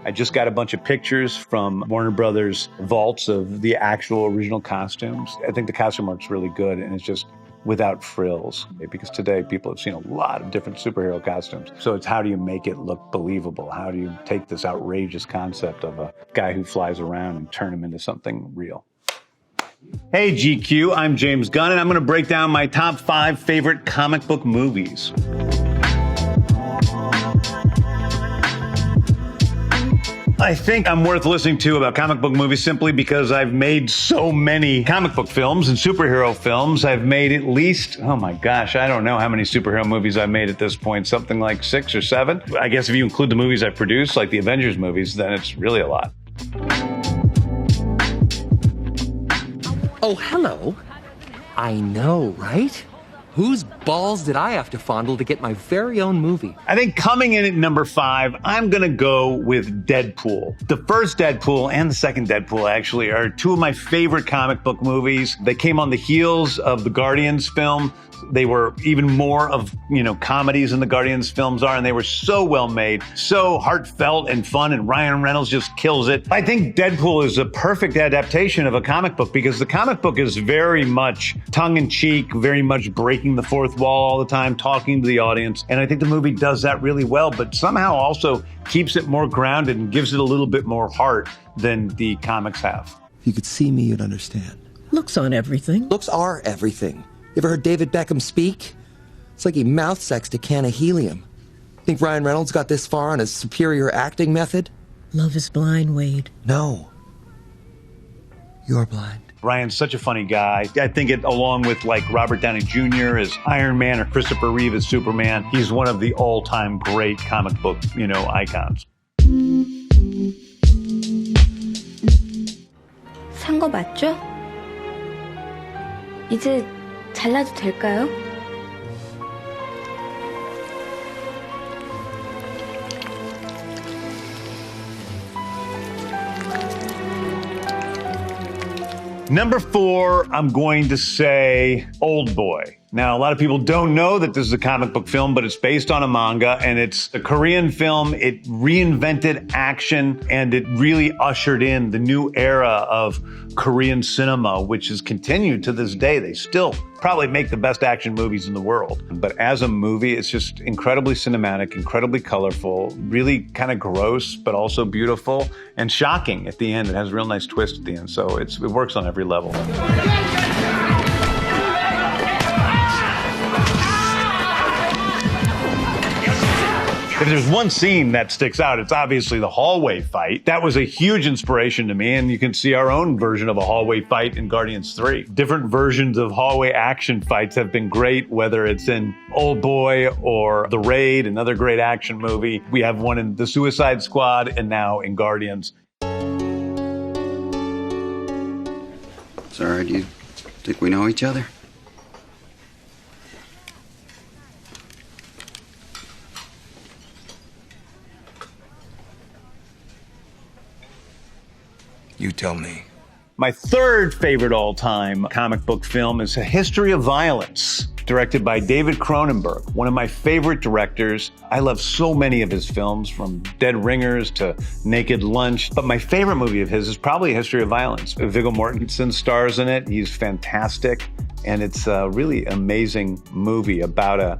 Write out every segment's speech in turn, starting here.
I just got a bunch of pictures from Warner Brothers vaults of the actual original costumes. I think the costume work's really good, and it's just without frills, because today people have seen a lot of different superhero costumes. So it's how do you make it look believable? How do you take this outrageous concept of a guy who flies around and turn him into something real? Hey GQ, I'm James Gunn, and I'm going to break down my top 5 favorite comic book movies. I think I'm worth listening to about comic book movies simply because I've made so many comic book films and superhero films. I've made at least, oh my gosh, I don't know how many superhero movies I've made at this point, something like 6 or 7. I guess if you include the movies I've produced, like the Avengers movies, then it's really a lot. Oh, hello. I know, right? Whose balls did I have to fondle to get my very own movie? I think coming in at number 5, I'm going to go with Deadpool. The first Deadpool and the second Deadpool actually are 2 of my favorite comic book movies. They came on the heels of the Guardians film. They were even more of, comedies than the Guardians films are, and they were so well made, so heartfelt and fun, and Ryan Reynolds just kills it. I think Deadpool is a perfect adaptation of a comic book because the comic book is very much tongue-in-cheek, very much breaking the fourth wall all the time, talking to the audience, and I think the movie does that really well, but somehow also keeps it more grounded and gives it a little bit more heart than the comics have. If you could see me, you'd understand. Looks on everything. Looks are everything. You ever heard David Beckham speak? It's like he mouth-sexed a can of helium. Think Ryan Reynolds got this far on his superior acting method? Love is blind, Wade. No. You're blind. Ryan's such a funny guy. I think it, along with Robert Downey Jr. as Iron Man or Christopher Reeve as Superman, he's one of the all-time great comic book, icons. 산 거 맞죠? 이제 잘라도 될까요? Number 4, I'm going to say Old Boy. Now, a lot of people don't know that this is a comic book film, but it's based on a manga, and it's a Korean film. It reinvented action, and it really ushered in the new era of Korean cinema, which has continued to this day. They still probably make the best action movies in the world. But as a movie, it's just incredibly cinematic, incredibly colorful, really kind of gross, but also beautiful and shocking at the end. It has a real nice twist at the end, so it works on every level. If there's one scene that sticks out, it's obviously the hallway fight. That was a huge inspiration to me, and you can see our own version of a hallway fight in Guardians 3. Different versions of hallway action fights have been great, whether it's in Old Boy or The Raid, another great action movie. We have one in The Suicide Squad and now in Guardians. Sorry, do you think we know each other? You tell me. My third favorite all-time comic book film is A History of Violence, directed by David Cronenberg, one of my favorite directors. I love so many of his films, from Dead Ringers to Naked Lunch, but my favorite movie of his is probably A History of Violence. Viggo Mortensen stars in it. He's fantastic, and it's a really amazing movie about a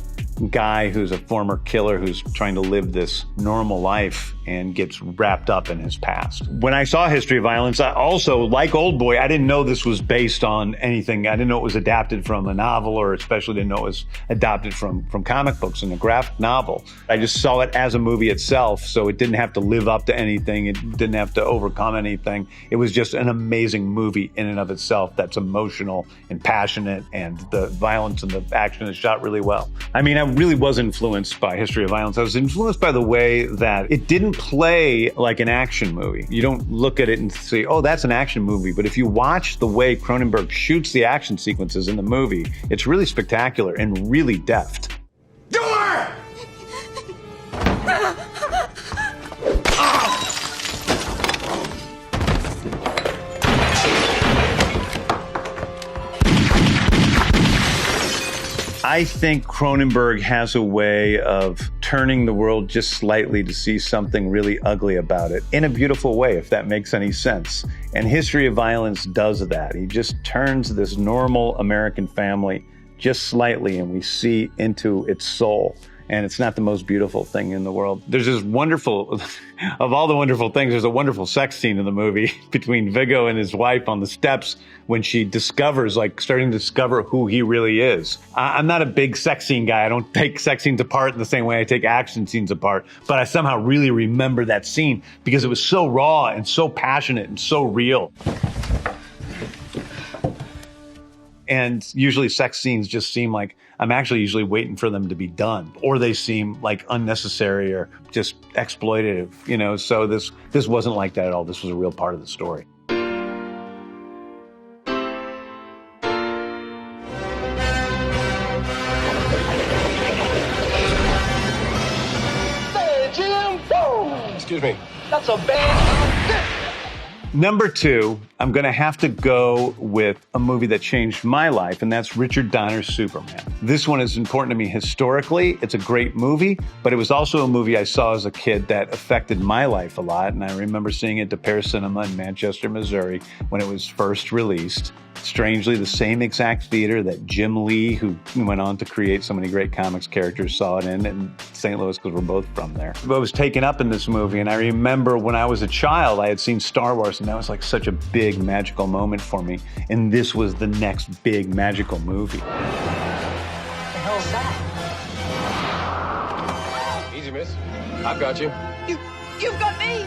guy who's a former killer who's trying to live this normal life and gets wrapped up in his past. When I saw History of Violence, I also, like Old Boy, I didn't know this was based on anything. I didn't know it was adapted from a novel, or especially didn't know it was adapted from comic books in a graphic novel. I just saw it as a movie itself, so it didn't have to live up to anything. It didn't have to overcome anything. It was just an amazing movie in and of itself that's emotional and passionate, and the violence and the action is shot really well. I mean, I really was influenced by History of Violence. I was influenced by the way that it didn't play like an action movie. You don't look at it and say, oh, that's an action movie. But if you watch the way Cronenberg shoots the action sequences in the movie, it's really spectacular and really deft. Door! I think Cronenberg has a way of turning the world just slightly to see something really ugly about it in a beautiful way, if that makes any sense. And History of Violence does that. He just turns this normal American family just slightly, and we see into its soul. And it's not the most beautiful thing in the world. There's this wonderful, of all the wonderful things, there's a wonderful sex scene in the movie between Viggo and his wife on the steps when she discovers, like, starting to discover who he really is. I'm not a big sex scene guy. I don't take sex scenes apart in the same way I take action scenes apart. But I somehow really remember that scene because it was so raw and so passionate and so real. And usually sex scenes just seem like I'm actually usually waiting for them to be done, or they seem like unnecessary or just exploitative, you know? So this wasn't like that at all. This was a real part of the story. Hey, Jim! Whoa! Excuse me. That's a bad... Number 2, I'm going to have to go with a movie that changed my life, and that's Richard Donner's Superman. This one is important to me historically. It's a great movie, but it was also a movie I saw as a kid that affected my life a lot, and I remember seeing it at the Pear Cinema in Manchester, Missouri, when it was first released. Strangely, the same exact theater that Jim Lee, who went on to create so many great comics characters, saw it in St. Louis, because we're both from there. I was taken up in this movie, and I remember when I was a child, I had seen Star Wars, and that was like such a big magical moment for me. And this was the next big magical movie. What the hell is that? Easy, miss. I've got you. You've got me!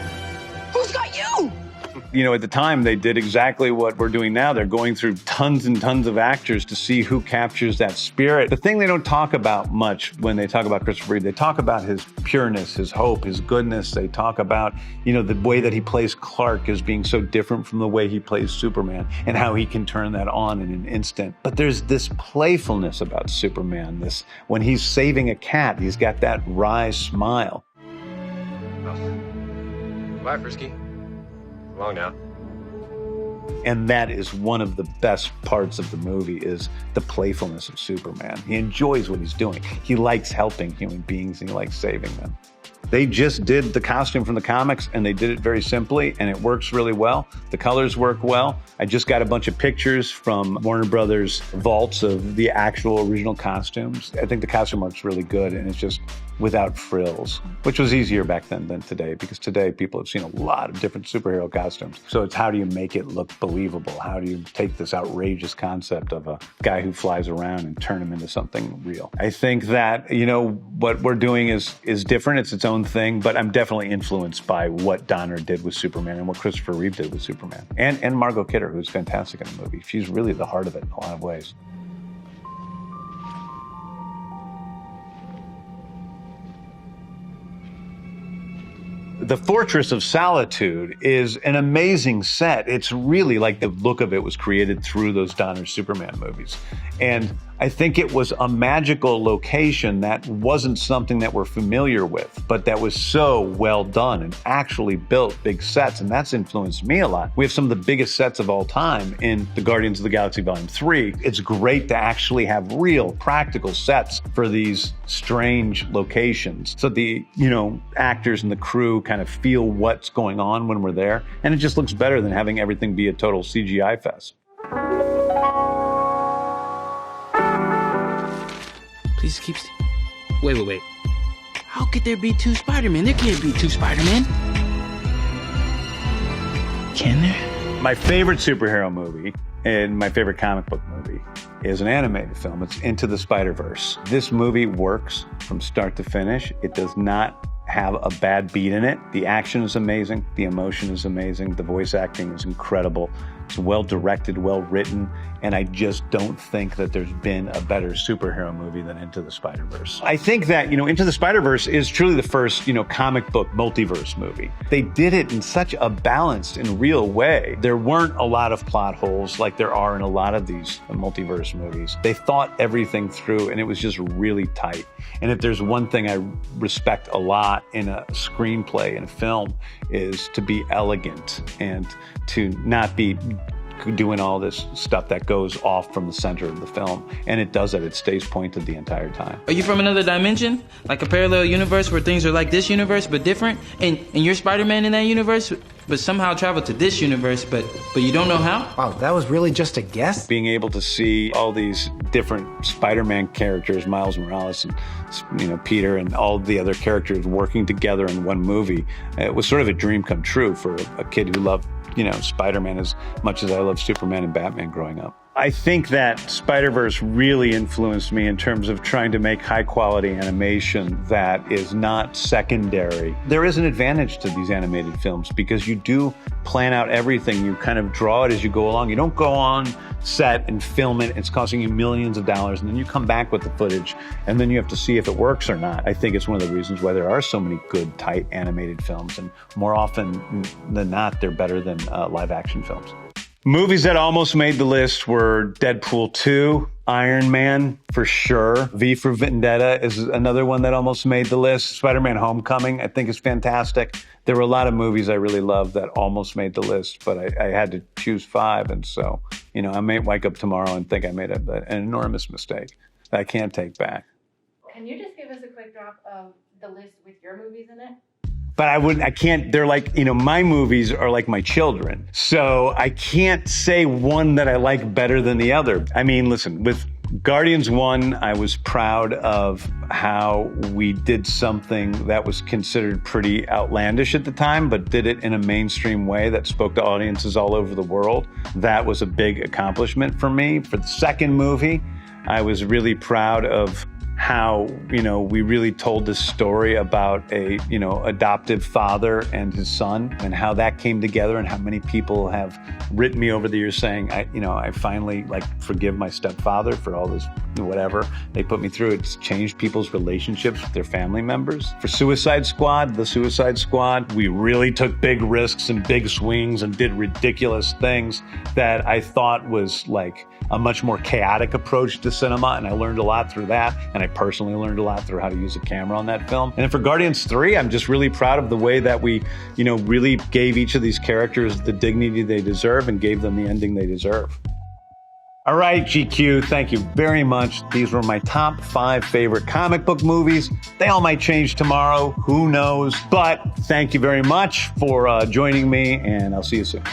Who's got you? You know, at the time, they did exactly what we're doing now. They're going through tons and tons of actors to see who captures that spirit. The thing they don't talk about much when they talk about Christopher Reeve, they talk about his pureness, his hope, his goodness. They talk about, you know, the way that he plays Clark as being so different from the way he plays Superman and how he can turn that on in an instant. But there's this playfulness about Superman, this, when he's saving a cat, he's got that wry smile. Bye, Frisky. Long now. And that is one of the best parts of the movie, is the playfulness of Superman. He enjoys what he's doing. He likes helping human beings, and he likes saving them. They just did the costume from the comics, and they did it very simply, and it works really well. The colors work well. I just got a bunch of pictures from Warner Brothers vaults of the actual original costumes. I think the costume works really good, and it's just without frills, which was easier back then than today, because today people have seen a lot of different superhero costumes. So it's, how do you make it look believable? How do you take this outrageous concept of a guy who flies around and turn him into something real? I think that, you know, what we're doing is different. It's its own thing, but I'm definitely influenced by what Donner did with Superman and what Christopher Reeve did with Superman. And Margot Kidder, who's fantastic in the movie. She's really the heart of it in a lot of ways. The Fortress of Solitude is an amazing set. It's really like the look of it was created through those Donner Superman movies. And I think it was a magical location that wasn't something that we're familiar with, but that was so well done and actually built big sets. And that's influenced me a lot. We have some of the biggest sets of all time in the Guardians of the Galaxy Volume 3. It's great to actually have real practical sets for these strange locations, so the, you know, actors and the crew kind of feel what's going on when we're there. And it just looks better than having everything be a total CGI fest. Please keep... Wait. How could there be two Spider-Men? There can't be two Spider-Men. Can there? My favorite superhero movie and my favorite comic book movie is an animated film. It's Into the Spider-Verse. This movie works from start to finish. It does not have a bad beat in it. The action is amazing. The emotion is amazing. The voice acting is incredible. It's well directed, well written, and I just don't think that there's been a better superhero movie than Into the Spider-Verse. I think that, you know, Into the Spider-Verse is truly the first, you know, comic book multiverse movie. They did it in such a balanced and real way. There weren't a lot of plot holes like there are in a lot of these multiverse movies. They thought everything through, and it was just really tight. And if there's one thing I respect a lot in a screenplay, in a film, is to be elegant and to not be doing all this stuff that goes off from the center of the film. And it does it. It stays pointed the entire time. Are you from another dimension? Like a parallel universe where things are like this universe but different? And you're Spider-Man in that universe, but somehow travel to this universe, but you don't know how? Wow, that was really just a guess? Being able to see all these different Spider-Man characters, Miles Morales and Peter and all the other characters working together in one movie, it was sort of a dream come true for a kid who loved Spider-Man as much as I loved Superman and Batman growing up. I think that Spider-Verse really influenced me in terms of trying to make high-quality animation that is not secondary. There is an advantage to these animated films because you do plan out everything. You kind of draw it as you go along. You don't go on set and film it. It's costing you millions of dollars, and then you come back with the footage, and then you have to see if it works or not. I think it's one of the reasons why there are so many good, tight animated films, and more often than not, they're better than live-action films. Movies that almost made the list were Deadpool 2, Iron Man for sure. V for Vendetta is another one that almost made the list. Spider-Man Homecoming, I think, is fantastic. There were a lot of movies I really loved that almost made the list, but I had to choose 5. And so, I may wake up tomorrow and think I made an enormous mistake that I can't take back. Can you just give us a quick drop of the list with your movies in it? But I can't, they're like, my movies are like my children. So I can't say one that I like better than the other. I mean, listen, with Guardians 1, I was proud of how we did something that was considered pretty outlandish at the time, but did it in a mainstream way that spoke to audiences all over the world. That was a big accomplishment for me. For the second movie, I was really proud of how, we really told this story about a, adoptive father and his son and how that came together and how many people have written me over the years saying, I finally forgive my stepfather for all this, whatever they put me through. It's changed people's relationships with their family members. For Suicide Squad, we really took big risks and big swings and did ridiculous things that I thought was like a much more chaotic approach to cinema. And I learned a lot through that. And I personally learned a lot through how to use a camera on that film. And then for Guardians 3, I'm just really proud of the way that we, really gave each of these characters the dignity they deserve and gave them the ending they deserve. All right, GQ, thank you very much. These were my top 5 favorite comic book movies. They all might change tomorrow, who knows? But thank you very much for joining me, and I'll see you soon.